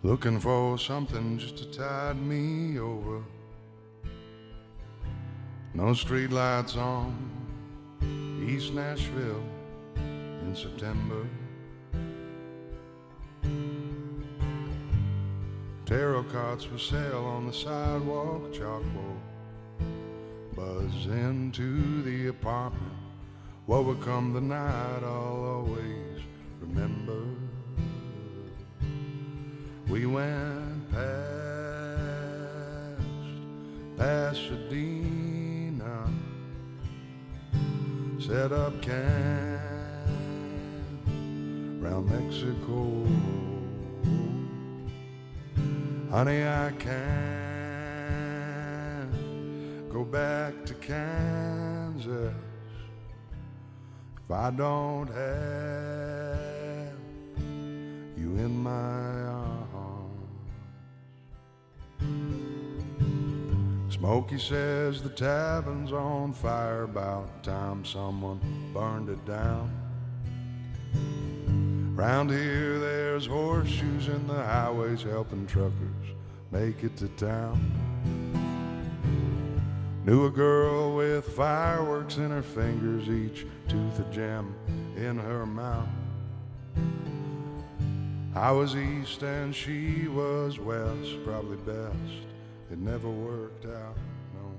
looking for something just to tide me over. No street lights on East Nashville in September. Tarot cards for sale on the sidewalk, chalkboard buzz into the apartment. What would come the night I'll always remember. We went past Pasadena, set up camp round Mexico. Honey, I can't go back to Kansas if I don't have you in my arms. Smokey says the tavern's on fire, about time someone burned it down. Round here there's horseshoes in the highways helping truckers make it to town. Knew a girl with fireworks in her fingers, each tooth a gem in her mouth. I was east and she was west, probably best it never worked out, no.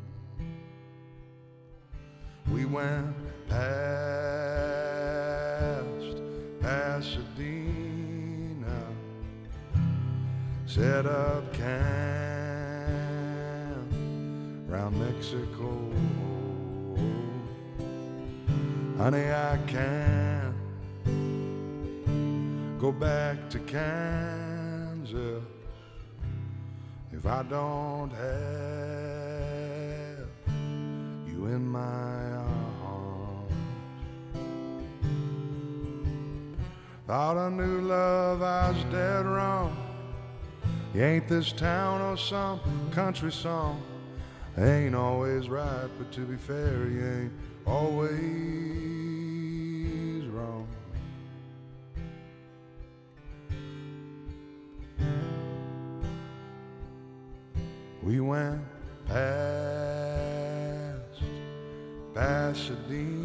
We went past Pasadena, set up camp round Mexico. Honey, I can't go back to Kansas if I don't have you in my arms. Thought I knew love, I was dead wrong. You ain't this town or some country song. Ain't always right, but to be fair, you ain't always wrong. We went past Pasadena,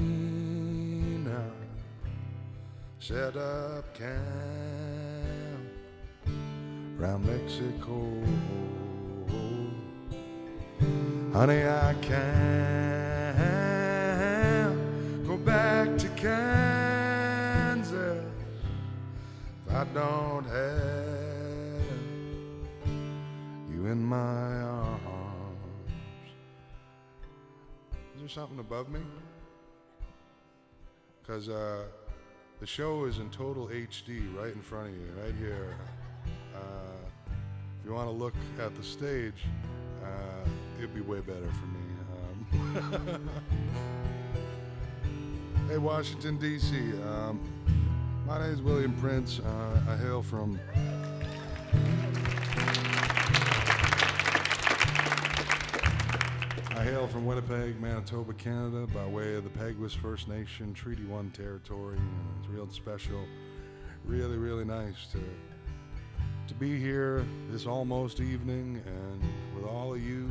set up camp round Mexico. Honey, I can't go back to Kansas if I don't have you in my arms. Is there something above me? Because the show is in total HD right in front of you, right here. If you want to look at the stage, it'd be way better for me. Hey, Washington, D.C. My name is William Prince. I hail from Winnipeg, Manitoba, Canada, by way of the Peguis First Nation Treaty 1 territory. And it's real special, really, really nice to be here this almost evening and with all of you.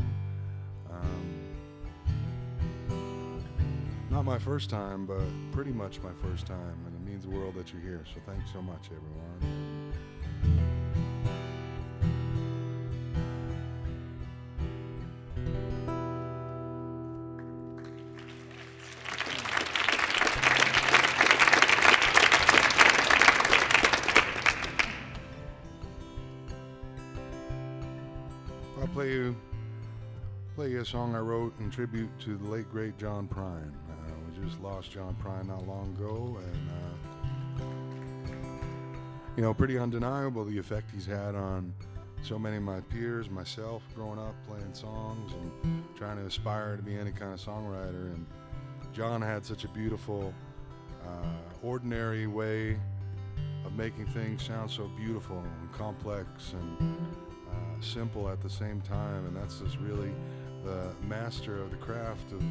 Not my first time, but pretty much my first time, and it means the world that you're here. So thanks so much, everyone. I'll play you a song I wrote in tribute to the late great John Prine. We just lost John Prine not long ago, and pretty undeniable the effect he's had on so many of my peers, myself, growing up playing songs and trying to aspire to be any kind of songwriter. And John had such a beautiful, ordinary way of making things sound so beautiful and complex and simple at the same time, and that's just really the master of the craft of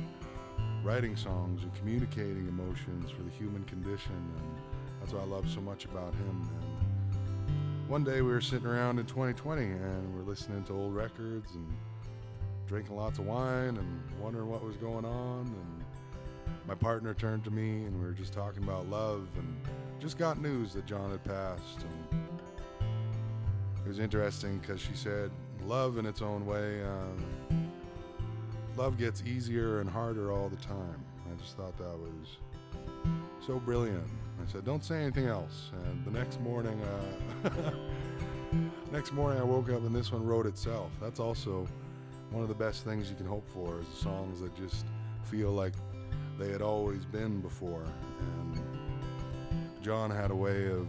writing songs and communicating emotions for the human condition, and that's what I love so much about him. And one day we were sitting around in 2020 and we're listening to old records and drinking lots of wine and wondering what was going on, and my partner turned to me and we were just talking about love and just got news that John had passed. And it was interesting because she said love in its own way, love gets easier and harder all the time. I just thought that was so brilliant. I said, don't say anything else. And the next morning I woke up and this one wrote itself. That's also one of the best things you can hope for, is songs that just feel like they had always been before. And John had a way of,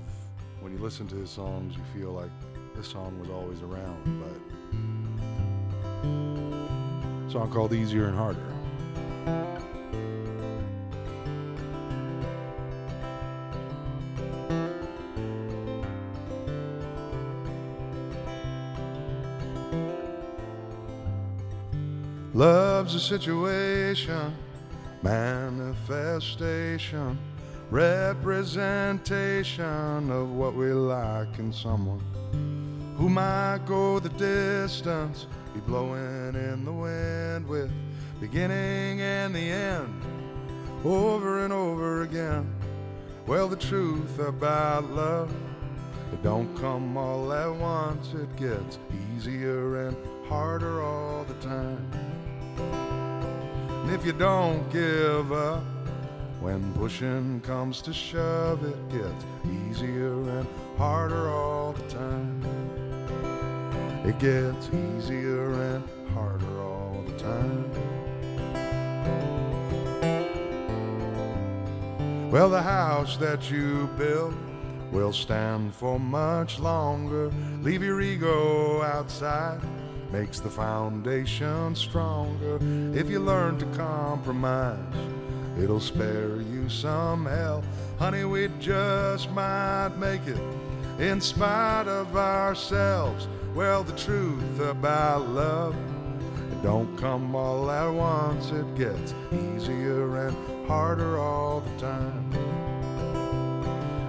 when you listen to his songs, you feel like this song was always around. But a song called Easier and Harder. Love's a situation, manifestation, representation of what we like in someone who might go the distance, be blowing in the wind with beginning and the end, over and over again. Well, the truth about love, it don't come all at once. It gets easier and harder all the time. And if you don't give up, when pushing comes to shove, it gets easier and harder all the time. It gets easier and harder all the time. Well, the house that you build will stand for much longer. Leave your ego outside, makes the foundation stronger. If you learn to compromise, it'll spare you some hell. Honey, we just might make it in spite of ourselves. Well, the truth about love, it don't come all at once. It gets easier and harder all the time.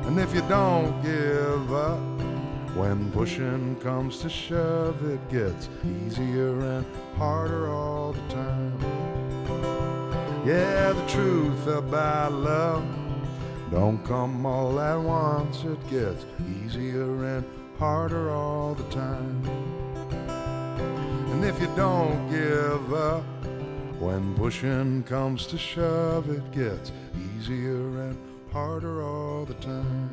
And if you don't give up, when pushing comes to shove, it gets easier and harder all the time. Yeah, the truth about love don't come all at once. It gets easier and harder all the time. And if you don't give up, when pushing comes to shove, it gets easier and harder all the time.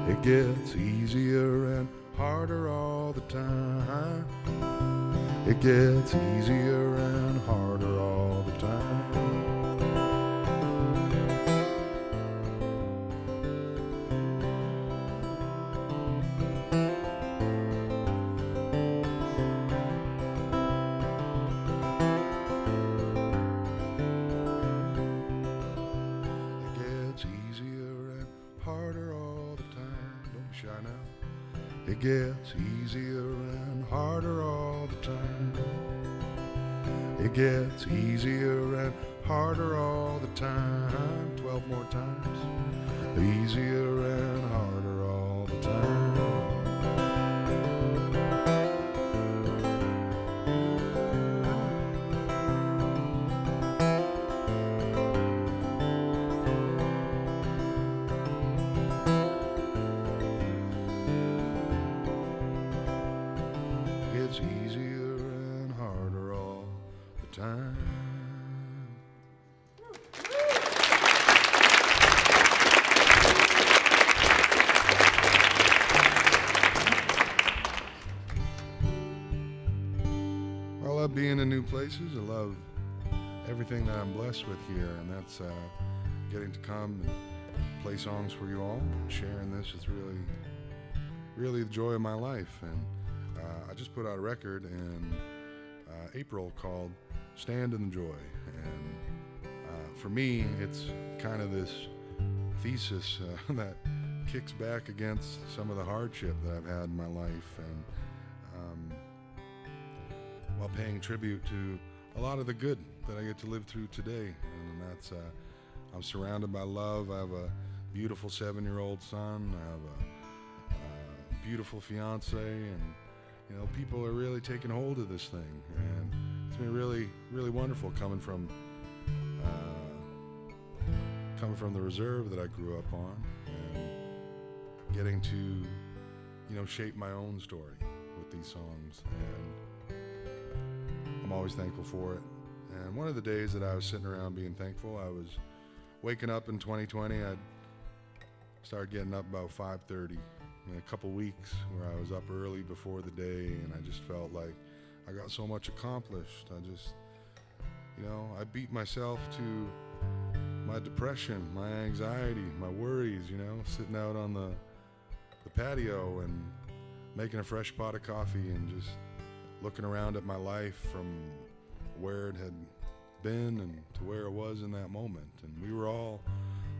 It gets easier and harder all the time. It gets easier and harder all the time. It gets easier and harder all the time. Don't be shy now. It gets easier and harder all the time. It gets easier and harder all the time. 12 more times. Easier and harder all the time. It's easier and harder all the time. I love being in new places. I love everything that I'm blessed with here, and that's getting to come and play songs for you all. Sharing this is really the joy of my life. And I just put out a record in April called Stand in the Joy. And for me, it's kind of this thesis that kicks back against some of the hardship that I've had in my life, and while paying tribute to a lot of the good that I get to live through today. And that's, I'm surrounded by love. I have a beautiful 7-year-old son. I have a beautiful fiance, and people are really taking hold of this thing, and it's been really, really wonderful coming from the reserve that I grew up on, and getting to shape my own story with these songs, and I'm always thankful for it. And one of the days that I was sitting around being thankful, I was waking up in 2020. I started getting up about 5:30. In a couple weeks where I was up early before the day, and I just felt like I got so much accomplished. I just, I beat myself to my depression, my anxiety, my worries, sitting out on the patio and making a fresh pot of coffee and just looking around at my life from where it had been and to where it was in that moment. And we were all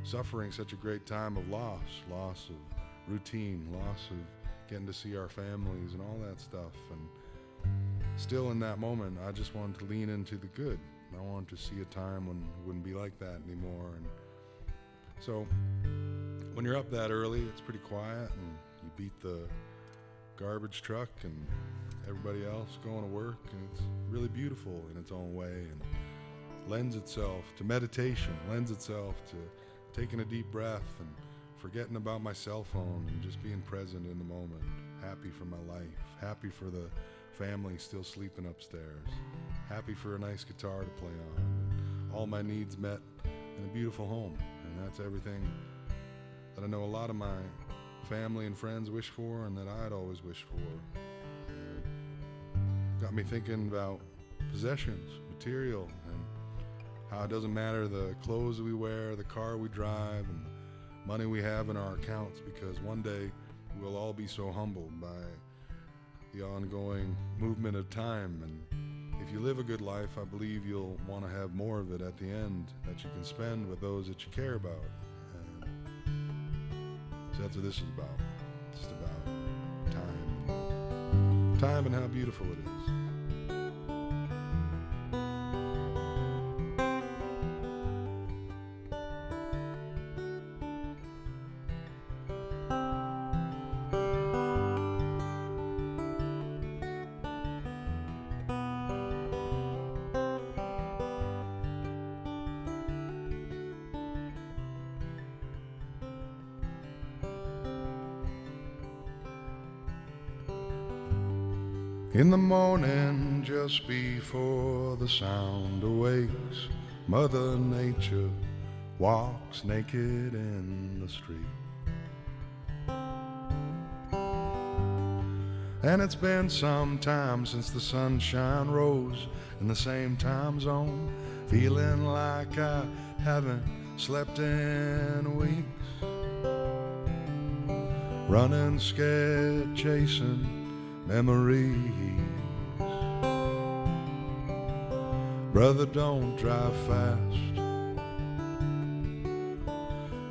suffering such a great time of loss of routine, loss of getting to see our families and all that stuff. And still in that moment, I just wanted to lean into the good. I wanted to see a time when it wouldn't be like that anymore. And so when you're up that early, it's pretty quiet, and you beat the garbage truck and everybody else going to work, and it's really beautiful in its own way, and lends itself to meditation, lends itself to taking a deep breath and forgetting about my cell phone and just being present in the moment, happy for my life, happy for the family still sleeping upstairs, happy for a nice guitar to play on, and all my needs met in a beautiful home. And that's everything that I know a lot of my family and friends wish for, and that I'd always wished for. Got me thinking about possessions, material, and how it doesn't matter the clothes we wear, the car we drive, and money we have in our accounts, because one day we'll all be so humbled by the ongoing movement of time. And if you live a good life, I believe you'll want to have more of it at the end that you can spend with those that you care about. And so that's what this is about. It's just about time and how beautiful it is. In the morning, just before the sound awakes, Mother Nature walks naked in the street. And it's been some time since the sunshine rose in the same time zone, feeling like I haven't slept in weeks, running scared, chasing memories. Brother, don't drive fast,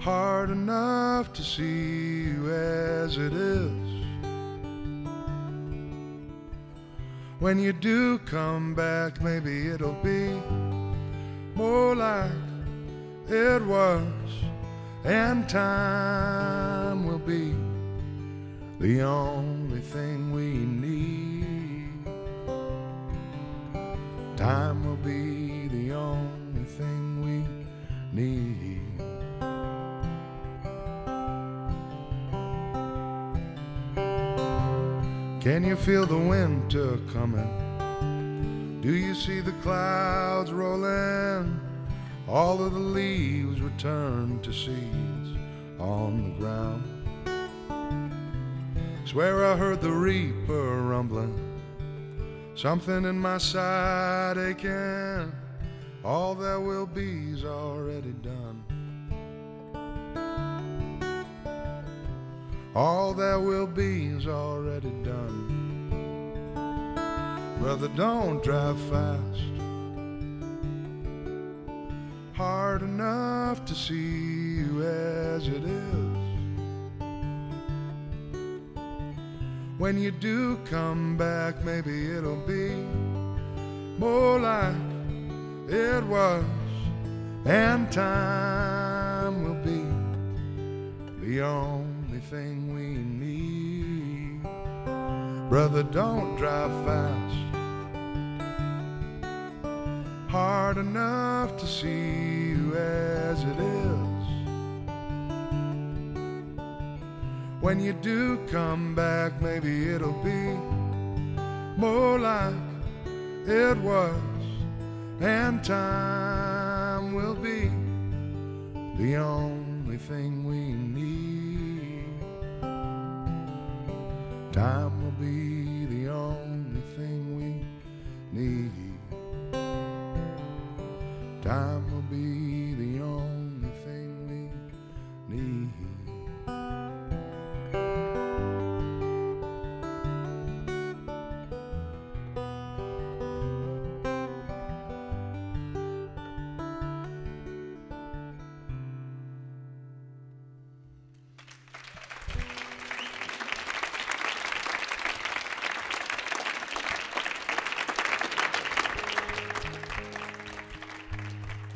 hard enough to see you as it is. When you do come back, maybe it'll be more like it was, and time will be the only thing we need. Time will be the only thing we need. Can you feel the winter coming? Do you see the clouds rolling? All of the leaves return to seeds on the ground. Swear I heard the reaper rumbling, something in my side aching. All that will be's already done. All that will be's already done. Brother, don't drive fast, hard enough to see you as it is. When you do come back, maybe it'll be more like it was, and time will be the only thing we need. Brother, don't drive fast, hard enough to see you as it is. When you do come back, maybe it'll be more like it was, and time will be the only thing we need. Time will be the only thing we need. Time will be the only thing we need.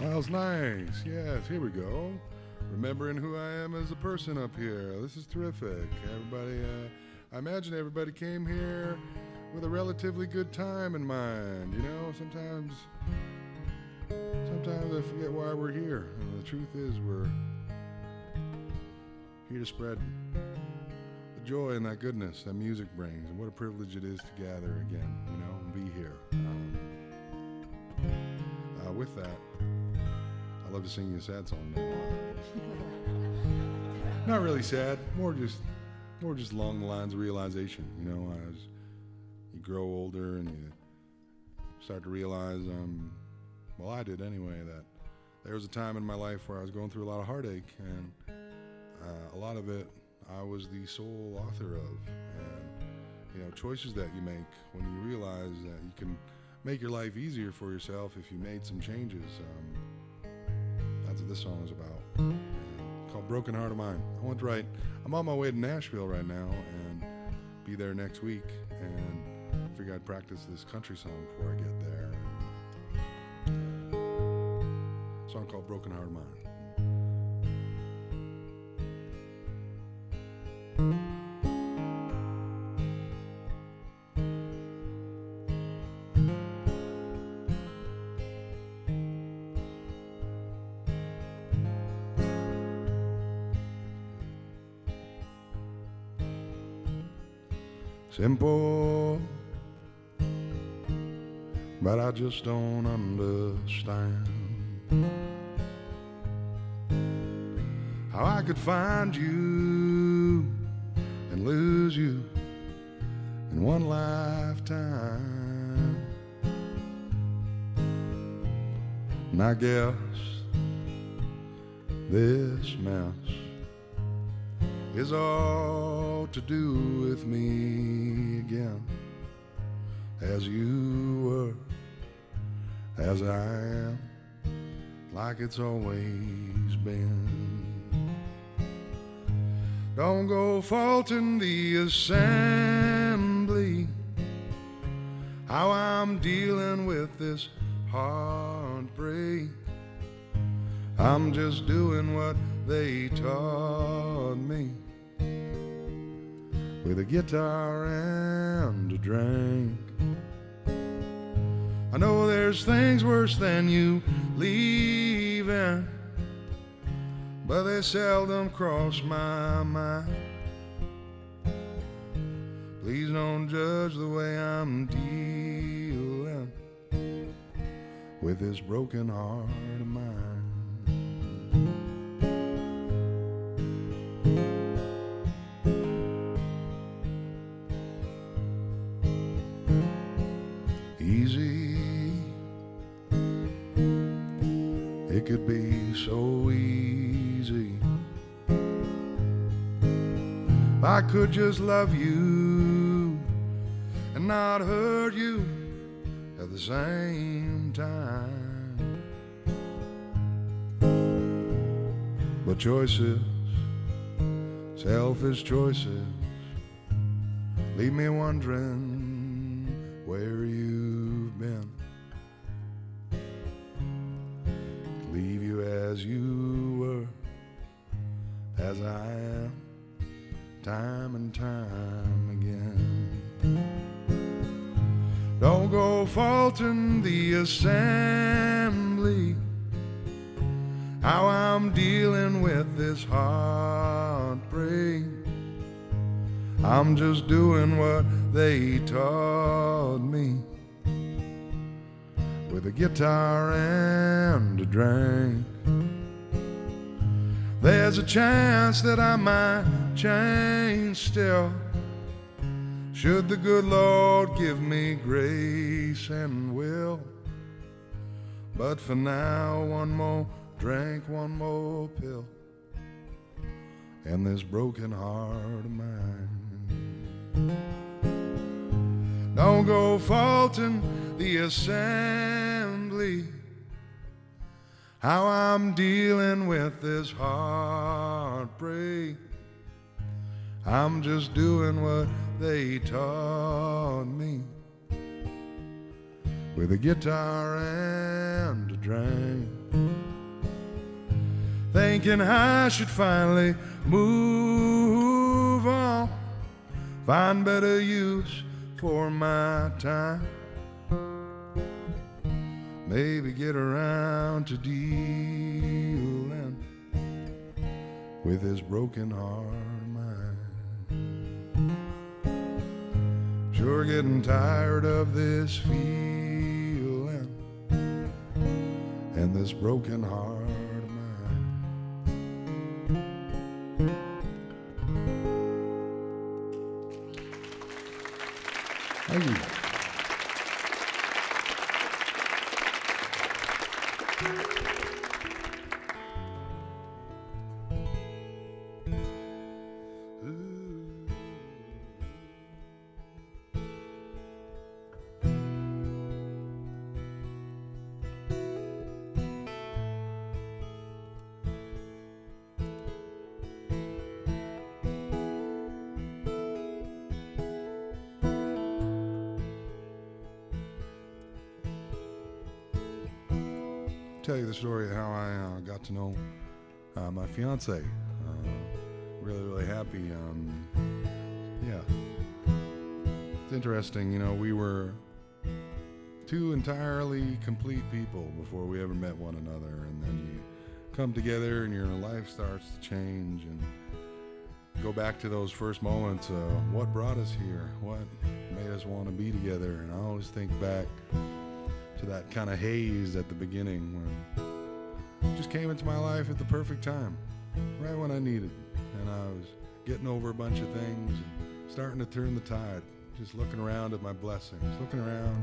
That was nice. Yes, here we go. Remembering who I am as a person up here. This is terrific. Everybody, I imagine everybody came here with a relatively good time in mind. You know, sometimes I forget why we're here. And the truth is we're here to spread the joy and that goodness that music brings. And what a privilege it is to gather again, you know, and be here. With that, I'd love to sing you a sad song now. Not really sad, more just along the lines of realization. You know, as you grow older and you start to realize, well, I did anyway, that there was a time in my life where I was going through a lot of heartache, and a lot of it I was the sole author of. And you know, choices that you make when you realize that you can make your life easier for yourself if you made some changes. That's what this song is about. Called Broken Heart of Mine. I'm on my way to Nashville right now and be there next week, and I figured I'd practice this country song before I get there. A song called Broken Heart of Mine. Simple, but I just don't understand how I could find you and lose you in one lifetime. And I guess this mess is all to do with me again, as you were, as I am, like it's always been. Don't go faulting the assembly, how I'm dealing with this heartbreak. I'm just doing what they taught me, with a guitar and a drink. I know there's things worse than you leaving, but they seldom cross my mind. Please don't judge the way I'm dealing with this broken heart of mine. It could be so easy if I could just love you and not hurt you at the same time. But choices, selfish choices, leave me wondering where you've been. Leave you as you were, as I am, time and time again. Don't go faulting the assembly, how I'm dealing with this heartbreak. I'm just doing what they taught me, with a guitar and a drink. There's a chance that I might change still, should the good Lord give me grace and will. But for now, one more drink, one more pill, and this broken heart of mine. Don't go faulting the assembly, how I'm dealing with this heartbreak. I'm just doing what they taught me, with a guitar and a drink. Thinking I should finally move on, find better use for my time, maybe get around to dealing with this broken heart of mine. Sure getting tired of this feeling and this broken heart of mine. Thank you. Tell you the story of how I got to know my fiance. Really happy. Yeah, it's interesting. You know, we were two entirely complete people before we ever met one another, and then you come together and your life starts to change, and go back to those first moments. What brought us here? What made us want to be together? And I always think back to that kind of haze at the beginning when it just came into my life at the perfect time, right when I needed. And I was getting over a bunch of things and starting to turn the tide, just looking around at my blessings, looking around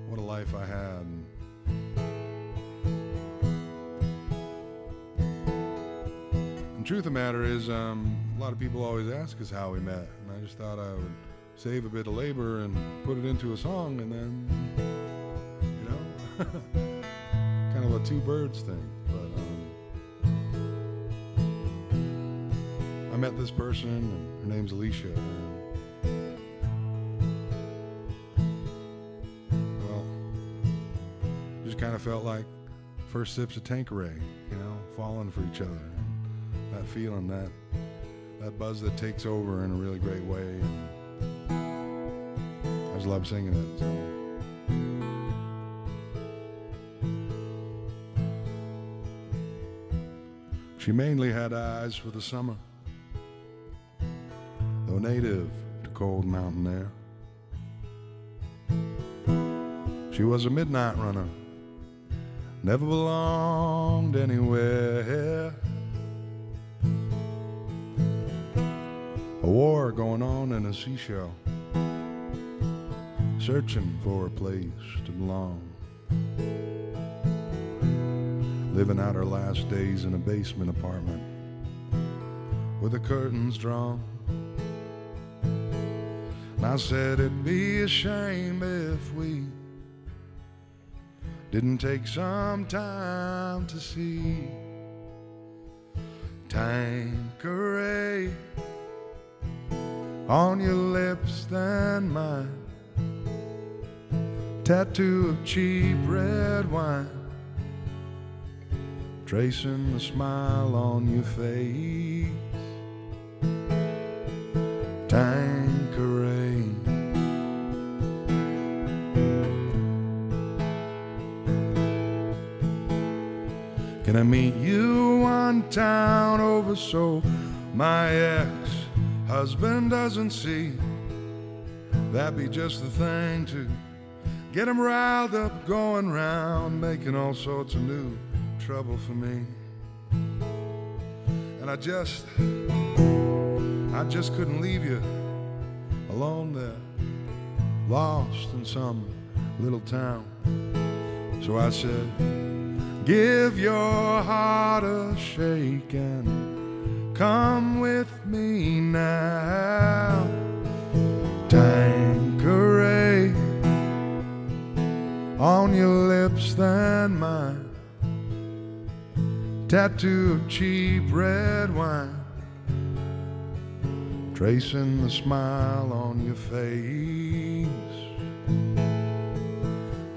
what a life I had. And the truth of the matter is, a lot of people always ask us how we met, and I just thought I would save a bit of labor and put it into a song, and then kind of a two birds thing. But I met this person, and her name's Alicia. Well, just kind of felt like first sips of Tanqueray, falling for each other. And that feeling, that buzz that takes over in a really great way. And I just love singing it. So. She mainly had eyes for the summer, though native to cold mountain air. She was a midnight runner, never belonged anywhere. A war going on in a seashell, searching for a place to belong. Living out her last days in a basement apartment with the curtains drawn. And I said it'd be a shame if we didn't take some time to see Tanqueray on your lips than mine, tattoo of cheap red wine, tracing a smile on your face. Tanqueray. Gonna meet you one town over so my ex-husband doesn't see. That'd be just the thing to get him riled up, going round, making all sorts of new trouble for me. And I just couldn't leave you alone there, lost in some little town. So I said, give your heart a shake and come with me now. Tanqueray on your lips than mine, tattoo of cheap red wine, tracing the smile on your face.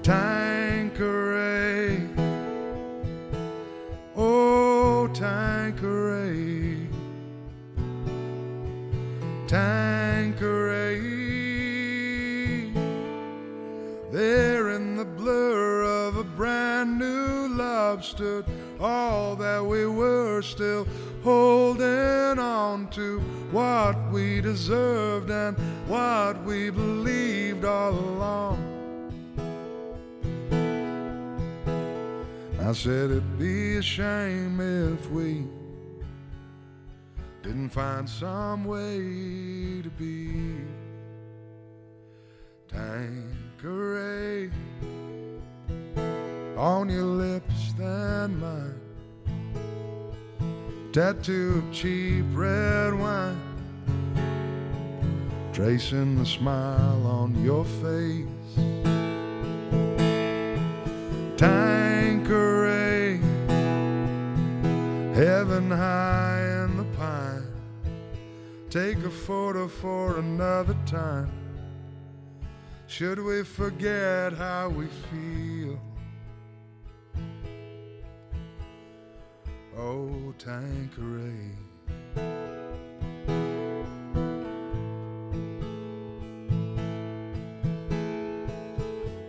Tanqueray, oh Tanqueray, Tanqueray. There in the blur of a brand new love stood all that we were, still holding on to what we deserved and what we believed all along. I said it'd be a shame if we didn't find some way to be. Tanqueray on your lips than mine, tattoo of cheap red wine, tracing the smile on your face. Tanqueray, heaven high in the pine, take a photo for another time. Should we forget how we feel? Oh, Tanqueray.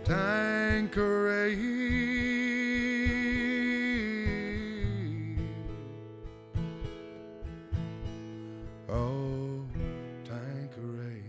Tanqueray. Oh, Tanqueray.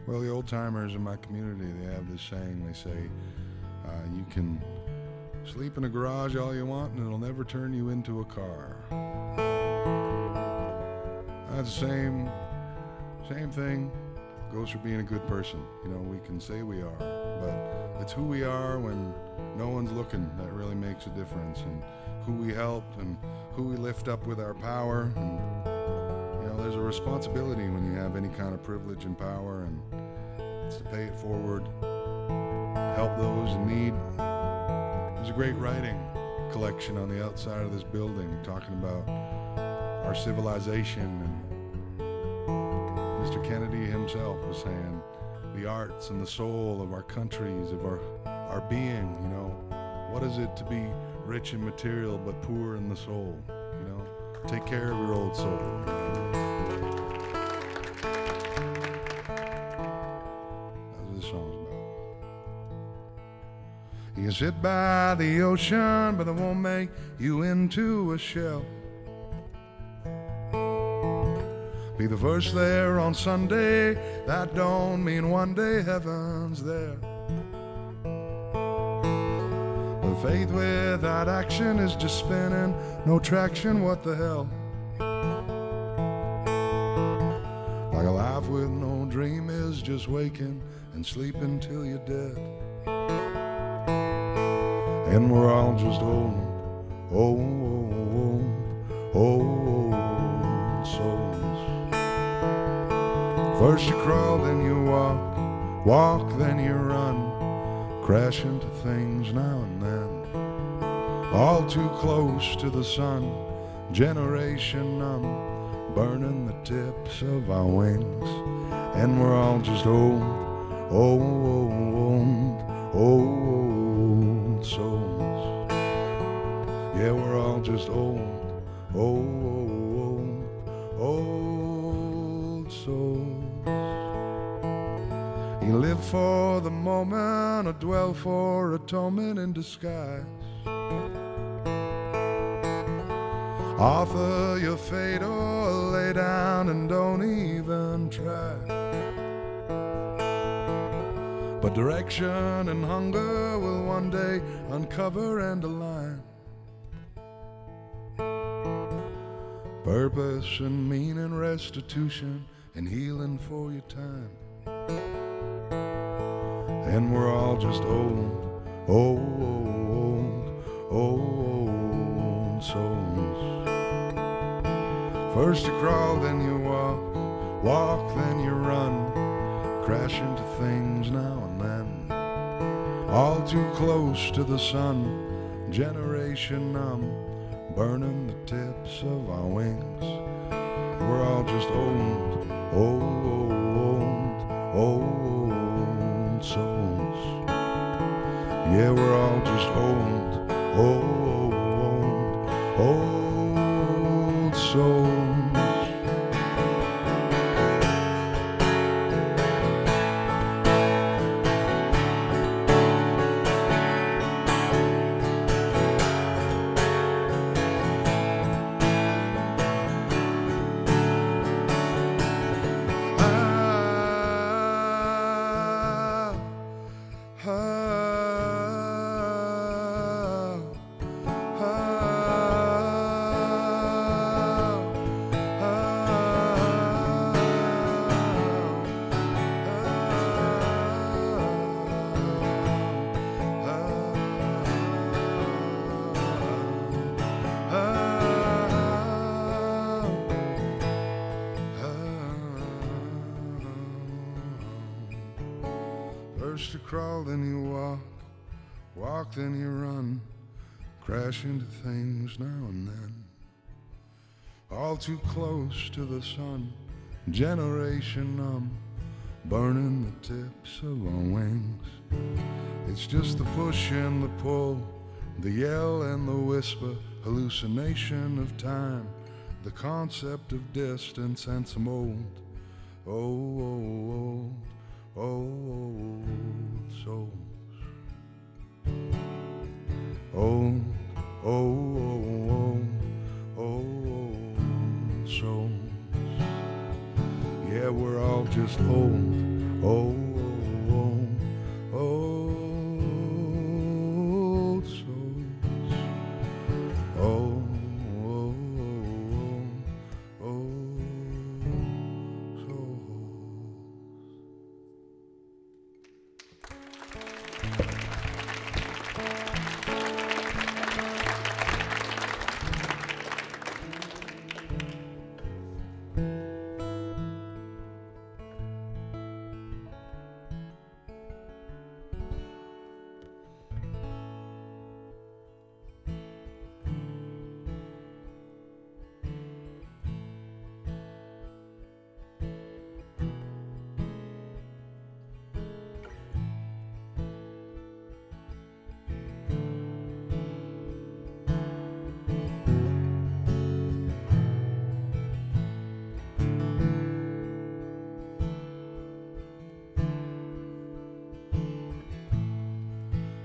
Well, the old-timers in my community, they have this saying. They say, you can sleep in a garage all you want and it'll never turn you into a car. That's the same thing goes for being a good person. You know, we can say we are, but it's who we are when no one's looking that really makes a difference, and who we help and who we lift up with our power. And you know, there's a responsibility when you have any kind of privilege and power, and it's to pay it forward, help those in need. There's a great writing collection on the outside of this building talking about our civilization, and Mr. Kennedy himself was saying the arts and the soul of our countries, of our being. You know, what is it to be rich in material but poor in the soul? You know, take care of your old soul. That's what this song's about. You can sit by the ocean, but it won't make you into a shell. Be the first there on Sunday, that don't mean one day heaven's there. But faith without action is just spinning, no traction, what the hell? Like a life with no dream is just waking and sleeping till you're dead. And we're all just old souls. First you crawl, then you walk, walk, then you run, crash into things now and then. All too close to the sun, generation numb, burning the tips of our wings. And we're all just old, old, old souls. Yeah, we're all just old, old souls. You live for the moment or dwell for atonement in disguise. Author your fate or lay down and don't even try. But direction and hunger will one day uncover and align. Purpose and meaning, restitution and healing for your time. And we're all just old, old souls. First you crawl, then you walk, walk, then you run, crash into things now and then. All too close to the sun, generation numb, burning the tips of our wings. We're all just old, old souls. Yeah, we're all just old, old souls. First you crawl, then you walk, walk, then you run, crash into things now and then. All too close to the sun, generation numb, burning the tips of our wings. It's just the push and the pull, the yell and the whisper, hallucination of time, the concept of distance and some old, old souls. Old souls. Yeah, we're all just old souls. Old souls.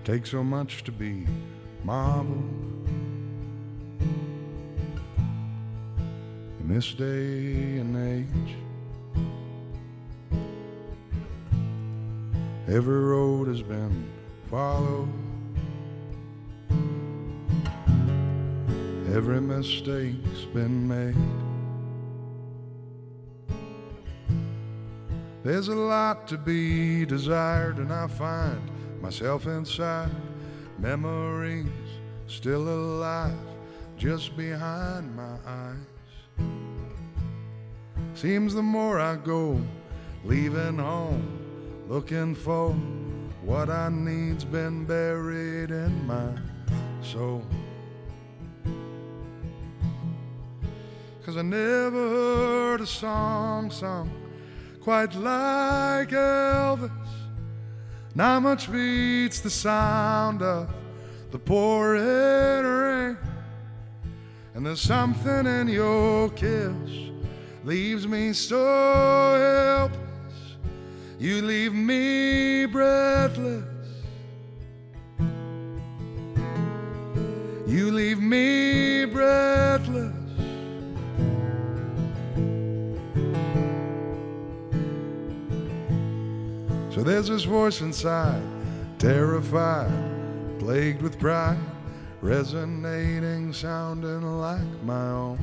Takes so much to be marveled in this day and age. Every road has been followed, every mistake's been made. There's a lot to be desired, and I find myself inside memories still alive just behind my eyes. Seems the more I go leaving home, looking for what I need's been buried in my soul. 'Cause I never heard a song sung quite like Elvis. Not much beats the sound of the pouring rain. And there's something in your kiss leaves me so helpless. You leave me breathless. You leave me breathless. So there's this voice inside, terrified, plagued with pride, resonating, sounding like my own.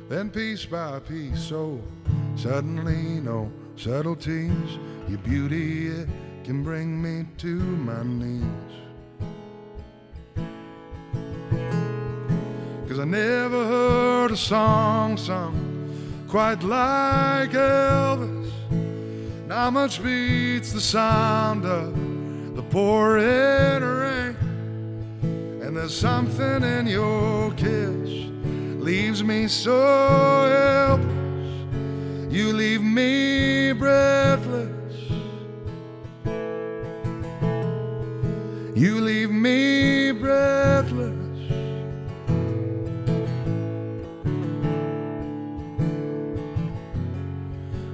Then piece by piece, so suddenly, no subtleties, your beauty, it can bring me to my knees. 'Cause I never heard a song sung quite like Elvis. Not much beats the sound of the pouring rain. And there's something in your kiss leaves me so helpless. You leave me breathless. You leave me breathless.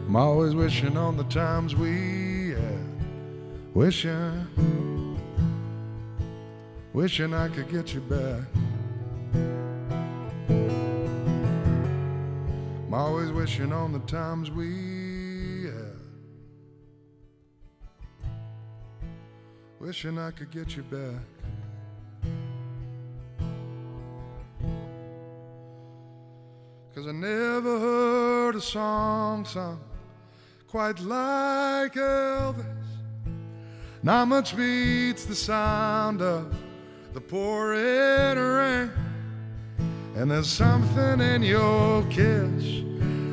I'm always wishing on the times we had, wishing I could get you back. I'm always wishing on the times we had, wishing I could get you back. 'Cause I never heard a song sung quite like Elvis. Not much beats the sound of the pouring rain. And there's something in your kiss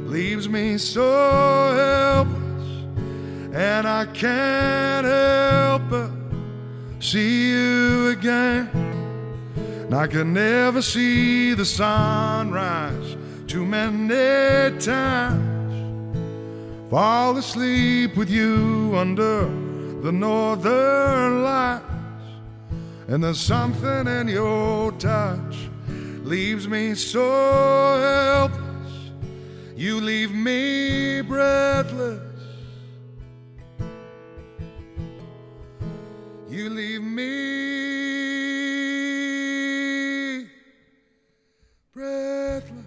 leaves me so helpless. And I can't help but see you again. And I can never see the sunrise too many times. Fall asleep with you under the northern lights. And there's something in your touch leaves me so helpless. You leave me breathless. You leave me breathless.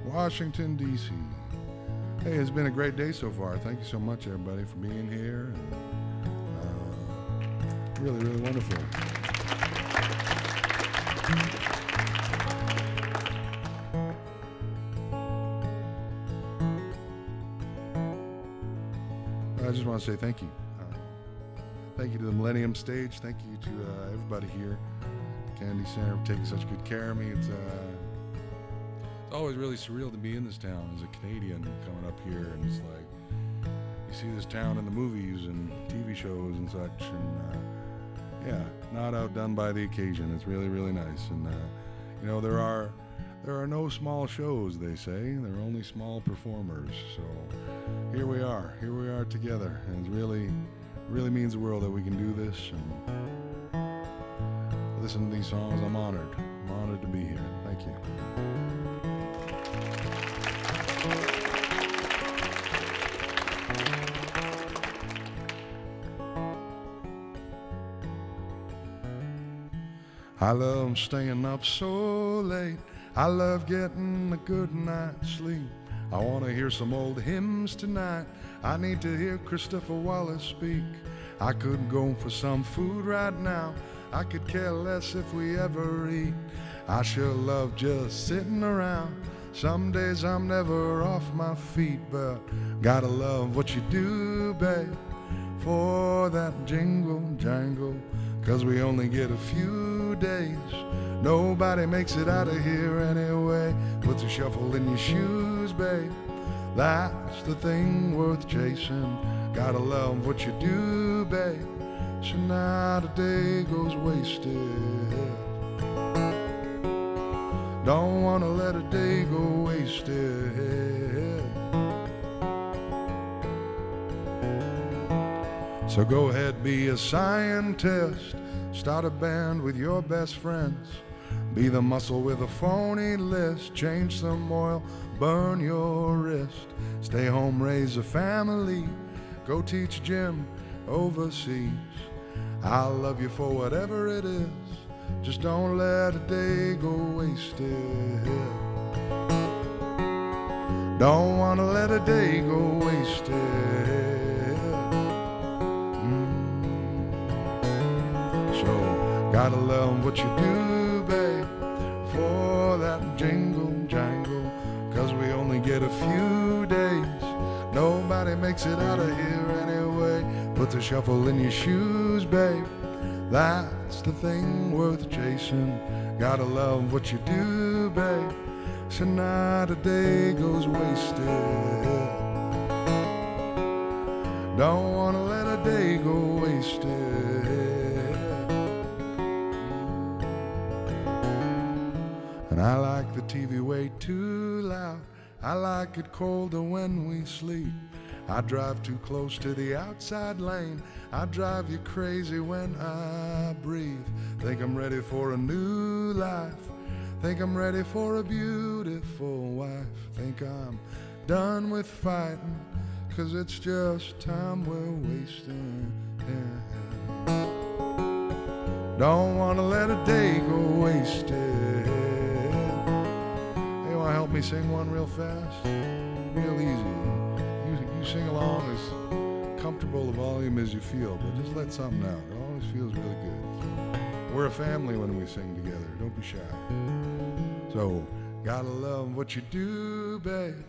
Washington, D.C. Hey, it's been a great day so far. Thank you so much, everybody, for being here. Really, really wonderful. I just want to say thank you. Thank you to the Millennium Stage. Thank you to everybody here at the Kennedy Center for taking such good care of me. It's always really surreal to be in this town as a Canadian coming up here, and it's like you see this town in the movies and TV shows and such, and yeah, not outdone by the occasion. It's really, really nice. And you know, there are no small shows, they say. There are only small performers. So here we are together, and it really means the world that we can do this and listen to these songs. I'm honored to be here. Thank you. I love staying up so late. I love getting a good night's sleep. I want to hear some old hymns tonight. I need to hear Christopher Wallace speak. I could go for some food right now. I could care less if we ever eat. I sure love just sitting around. Some days I'm never off my feet, but gotta love what you do, babe, for that jingle jangle, 'cause we only get a few days. Nobody makes it out of here anyway. Puts a shuffle in your shoes, babe. That's the thing worth chasing. Gotta love what you do, babe, so not a day goes wasted. Don't wanna let a day go wasted. So go ahead, be a scientist. Start a band with your best friends. Be the muscle with a phony list. Change some oil, burn your wrist. Stay home, raise a family. Go teach gym overseas. I'll love you for whatever it is. Just don't let a day go wasted. Don't wanna let a day go wasted. So gotta love what you do, babe, for that jingle jangle, 'cause we only get a few days. Nobody makes it out of here anyway. Put the shuffle in your shoes, babe. That's the thing worth chasing. Gotta love what you do, babe, so not a day goes wasted. Don't wanna let a day go wasted. And I like the TV way too loud. I like it colder when we sleep. I drive too close to the outside lane. I drive you crazy when I breathe. Think I'm ready for a new life. Think I'm ready for a beautiful wife. Think I'm done with fighting, 'cause it's just time we're wasting. Don't wanna let a day go wasted. Hey, wanna help me sing one real fast? Real easy. You sing along as comfortable a volume as you feel, but just let something out. It always feels really good. We're a family when we sing together. Don't be shy. So, gotta love what you do, babe,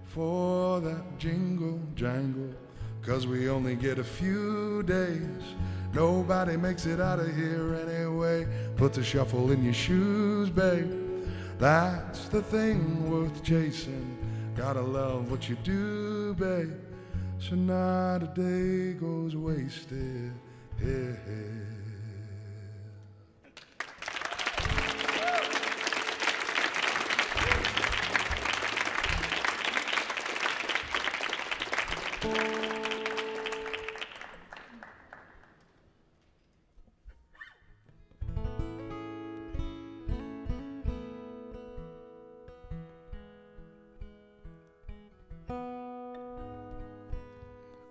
for that jingle jangle, 'cause we only get a few days. Nobody makes it out of here anyway. Put the shuffle in your shoes, babe. That's the thing worth chasing. Gotta love what you do, babe, so not a day goes wasted. Hey, hey.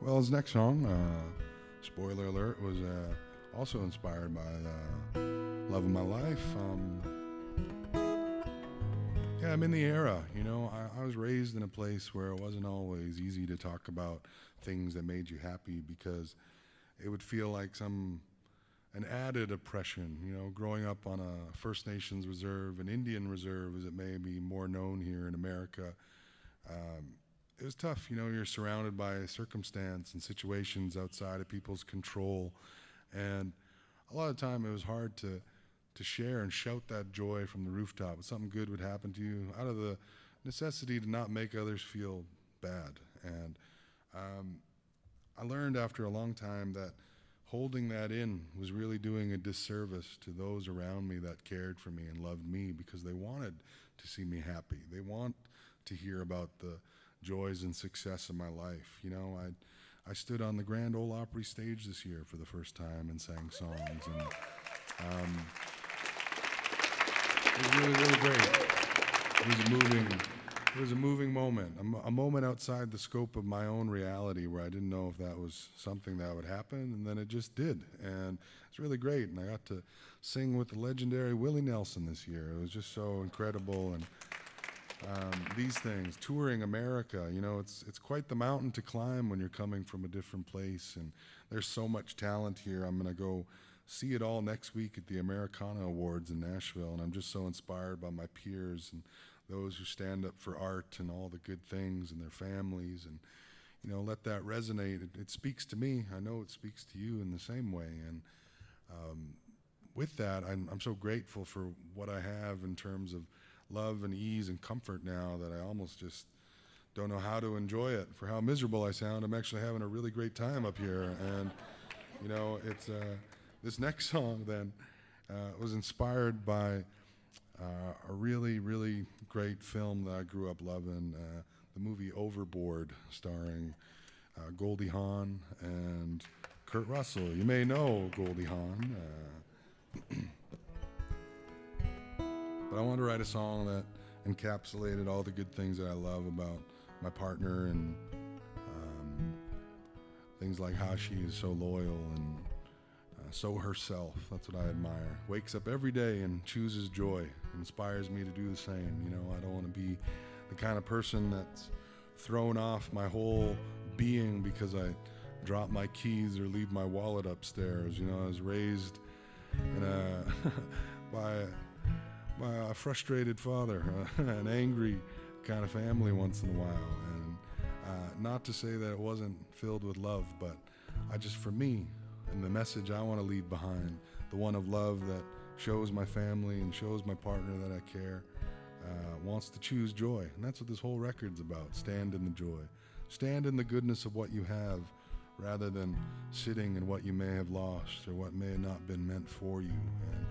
Well, his next song, spoiler alert, was also inspired by the love of my life. Yeah, I'm in the era, you know. I was raised in a place where it wasn't always easy to talk about things that made you happy, because it would feel like an added oppression, you know, growing up on a First Nations reserve, an Indian reserve, as it may be more known here in America. It was tough, you know. You're surrounded by circumstance and situations outside of people's control, and a lot of the time it was hard to share and shout that joy from the rooftop. When something good would happen to you, out of the necessity to not make others feel bad. And I learned after a long time that holding that in was really doing a disservice to those around me that cared for me and loved me, because they wanted to see me happy. They want to hear about the joys and success of my life. You know, I stood on the Grand Ole Opry stage this year for the first time and sang songs, and it was really, really great. It was a moving moment, a moment outside the scope of my own reality, where I didn't know if that was something that would happen, and then it just did, and it's really great. And I got to sing with the legendary Willie Nelson this year. It was just so incredible, and these things, touring America, you know, it's quite the mountain to climb when you're coming from a different place, and there's so much talent here. I'm going to go see it all next week at the Americana Awards in Nashville, and I'm just so inspired by my peers and those who stand up for art and all the good things and their families, and, you know, let that resonate. It speaks to me. I know it speaks to you in the same way, and with that, I'm so grateful for what I have in terms of love and ease and comfort now that I almost just don't know how to enjoy it. For how miserable I sound, I'm actually having a really great time up here. And, you know, it's this next song then was inspired by a really, really great film that I grew up loving, the movie Overboard, starring Goldie Hawn and Kurt Russell. You may know Goldie Hawn. But I wanted to write a song that encapsulated all the good things that I love about my partner, and things like how she is so loyal and so herself. That's what I admire. Wakes up every day and chooses joy. Inspires me to do the same. You know, I don't want to be the kind of person that's thrown off my whole being because I drop my keys or leave my wallet upstairs. You know, I was raised in by a frustrated father, an angry kind of family once in a while, and not to say that it wasn't filled with love, but for me, and the message I want to leave behind, the one of love that shows my family and shows my partner that I care, wants to choose joy, and that's what this whole record's about. Stand in the joy, stand in the goodness of what you have, rather than sitting in what you may have lost or what may have not been meant for you. And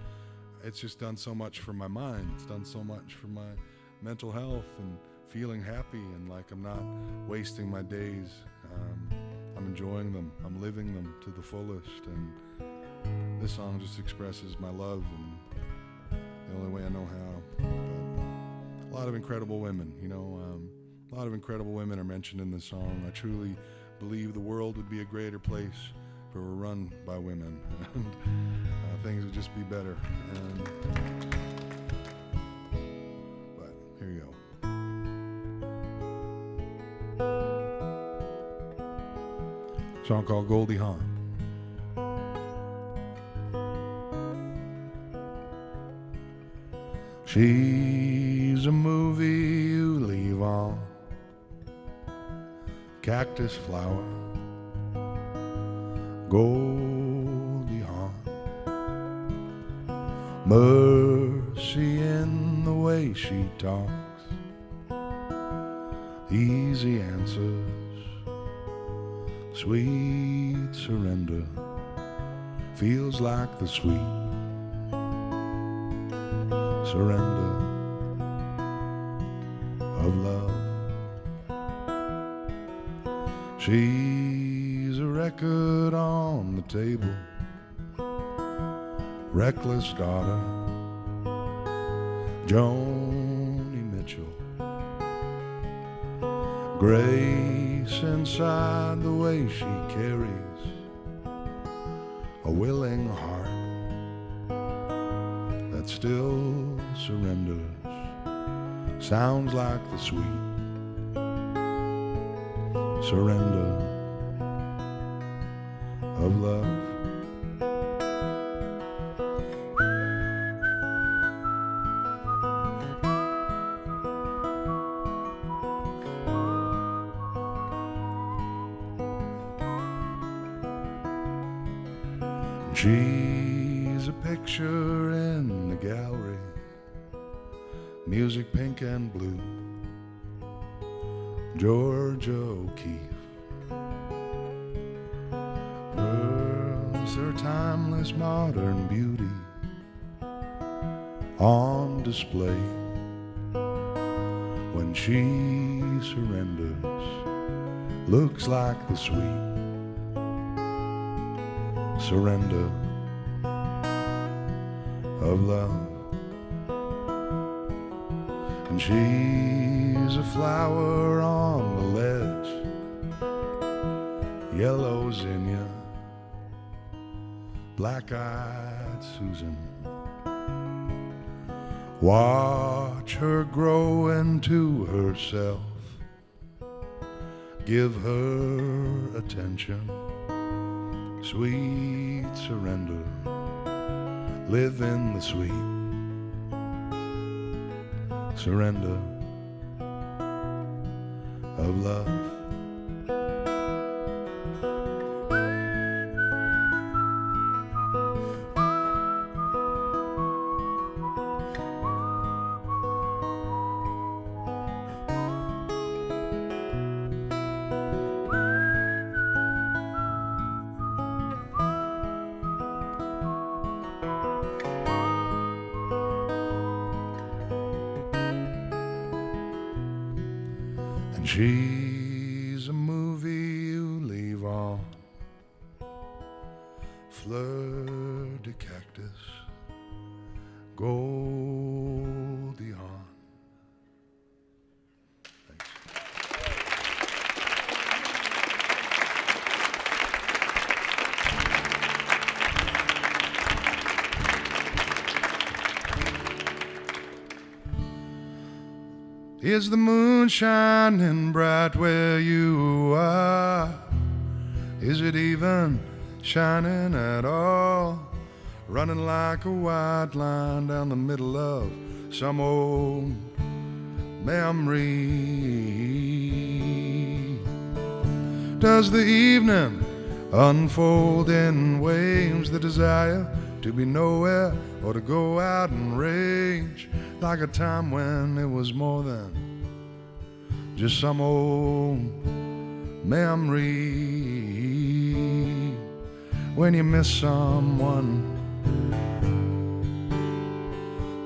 it's just done so much for my mind. It's done so much for my mental health and feeling happy, and like I'm not wasting my days. I'm enjoying them. I'm living them to the fullest. And this song just expresses my love in the only way I know how. But a lot of incredible women, you know, a lot of incredible women are mentioned in this song. I truly believe the world would be a greater place if it were run by women, and things would just be better. But here you go. A song called Goldie Hawn. She's a movie you leave on, cactus flower, Goldie Hawn. Mercy in the way she talks, easy answers, sweet surrender, feels like the sweet surrender of love. She's a record on the table, reckless daughter, Joni Mitchell. Grace inside the way she carries a willing heart that still surrenders. Sounds like the sweet surrender of love. She's a picture in the gallery, music pink and blue, Georgia O'Keeffe. Girls, her timeless modern beauty on display. When she surrenders, looks like the sweet surrender of love. And she's a flower on the ledge, yellow zinnia, black-eyed Susan, Watch her grow into herself. Give her attention. Sweet surrender. Live in the sweet surrender of love. And she's a movie you leave on. Fleur de cactus, Goldie Hawn. Thanks. Is the moon shining bright where you are? Is it even shining at all? Running like a white line down the middle of some old memory. Does the evening unfold in waves, the desire to be nowhere or to go out and rage, like a time when it was more than just some old memory? When you miss someone,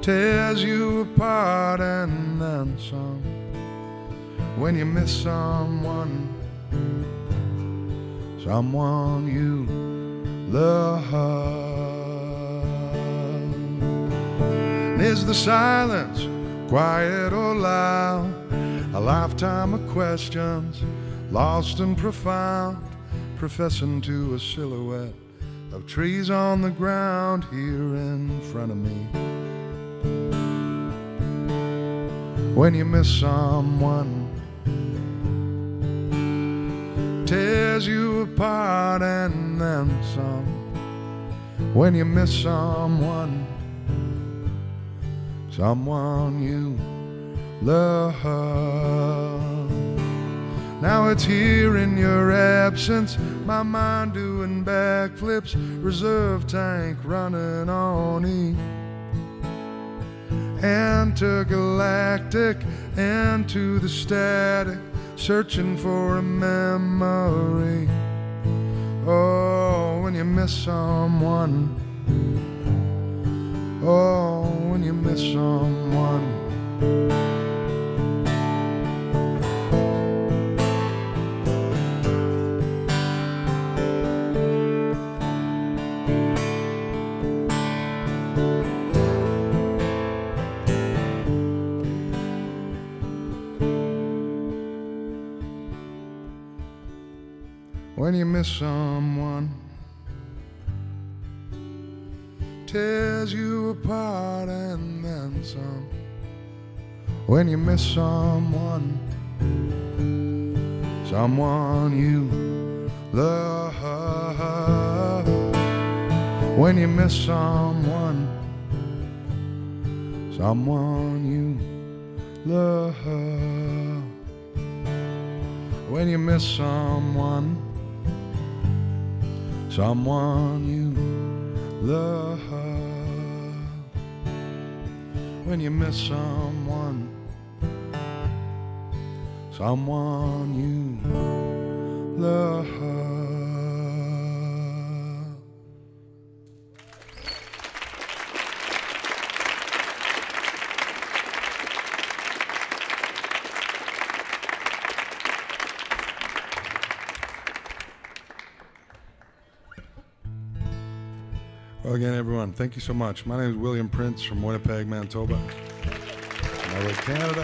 tears you apart and then some. When you miss someone, someone you love. Is the silence quiet or loud? A lifetime of questions, lost and profound, professing to a silhouette of trees on the ground here in front of me. When you miss someone, tears you apart and then some. When you miss someone, someone you love. Now it's here in your absence, my mind doing backflips, reserve tank running on E. Intergalactic, into the static, searching for a memory. Oh, when you miss someone, oh, when you miss someone. When you miss someone, tears you apart and then some. When you miss someone, someone you love. When you miss someone, someone you love. When you miss someone, someone you love. When you miss someone, someone you love. Well, again, everyone, thank you so much. My name is William Prince from Winnipeg, Manitoba, Canada.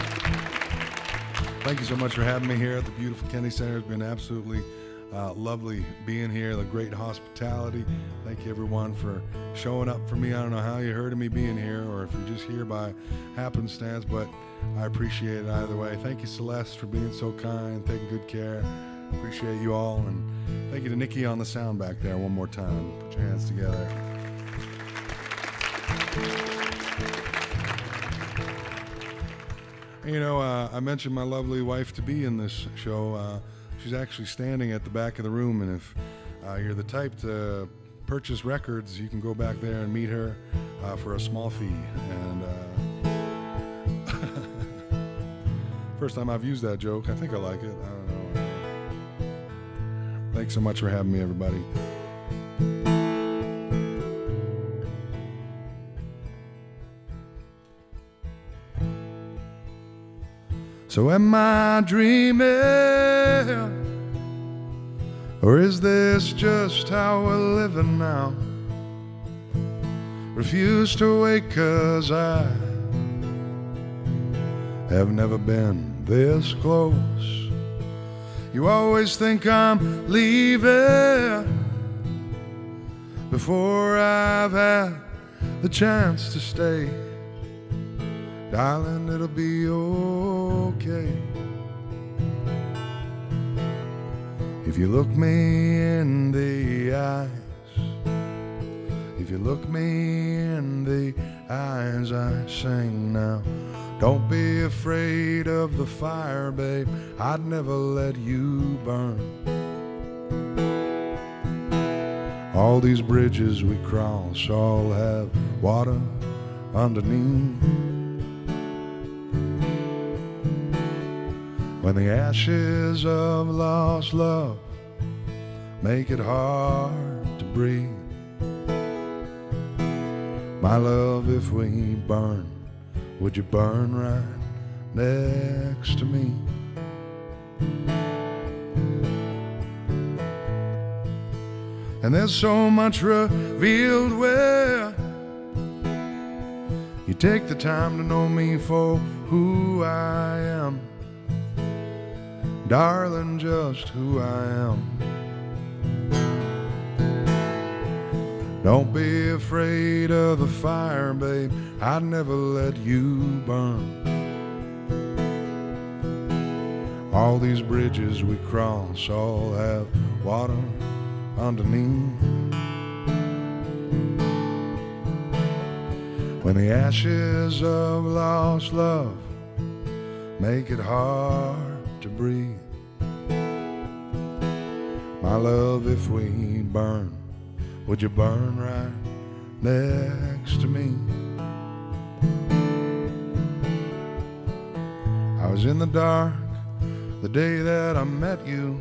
Thank you so much for having me here at the beautiful Kennedy Center. It's been absolutely Lovely being here, the great hospitality. Thank you everyone for showing up for me. I don't know how you heard of me being here or if you're just here by happenstance, but I appreciate it either way. Thank you, Celeste, for being so kind, taking good care. Appreciate you all, and thank you to Nikki on the sound back there one more time. Put your hands together. You know, I mentioned my lovely wife-to-be in this show. She's actually standing at the back of the room, and if you're the type to purchase records, you can go back there and meet her for a small fee. And first time I've used that joke. I think I like it. I don't know. Thanks so much for having me, everybody. So am I dreaming, or is this just how we're living now? Refuse to wake 'cause I have never been this close. You always think I'm leaving before I've had the chance to stay. Darling, it'll be okay if you look me in the eyes. If you look me in the eyes, I sing now. Don't be afraid of the fire, babe. I'd never let you burn. All these bridges we cross all have water underneath. When the ashes of lost love make it hard to breathe, my love, if we burn, would you burn right next to me? And there's so much revealed where you take the time to know me for who I am. Darling, just who I am. Don't be afraid of the fire, babe. I'd never let you burn. All these bridges we cross all have water underneath. When the ashes of lost love make it hard to breathe, my love, if we burn, would you burn right next to me? I was in the dark the day that I met you.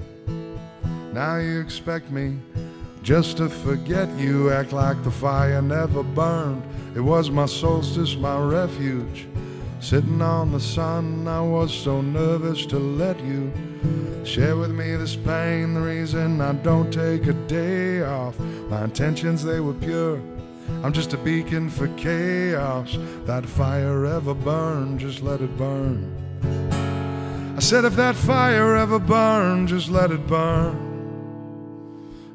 Now you expect me just to forget you. Act like the fire never burned. It was my solstice, my refuge. Sitting on the sun, I was so nervous to let you share with me this pain, the reason I don't take a day off. My intentions, they were pure. I'm just a beacon for chaos. That fire ever burned, just let it burn. I said if that fire ever burned, just let it burn.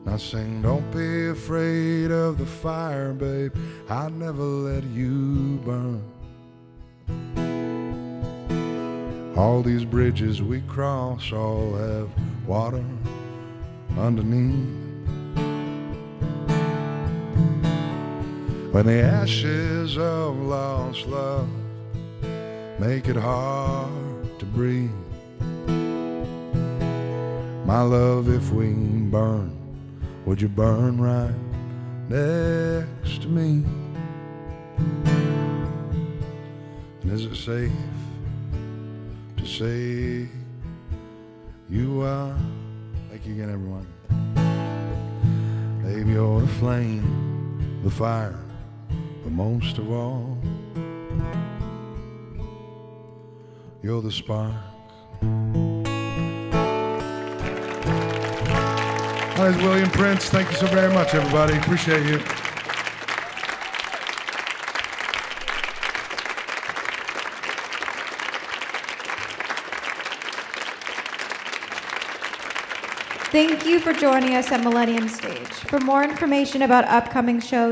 Now sing, don't be afraid of the fire, babe. I'd never let you burn. All these bridges we cross all have water underneath. When the ashes of lost love make it hard to breathe, my love, if we burn, would you burn right next to me? And is it safe to say you are? Thank you again, everyone. Baby, you're the flame, the fire, but most of all, you're the spark. Hi, it's William Prince. Thank you so very much, everybody. Appreciate you. Thank you for joining us at Millennium Stage. For more information about upcoming shows,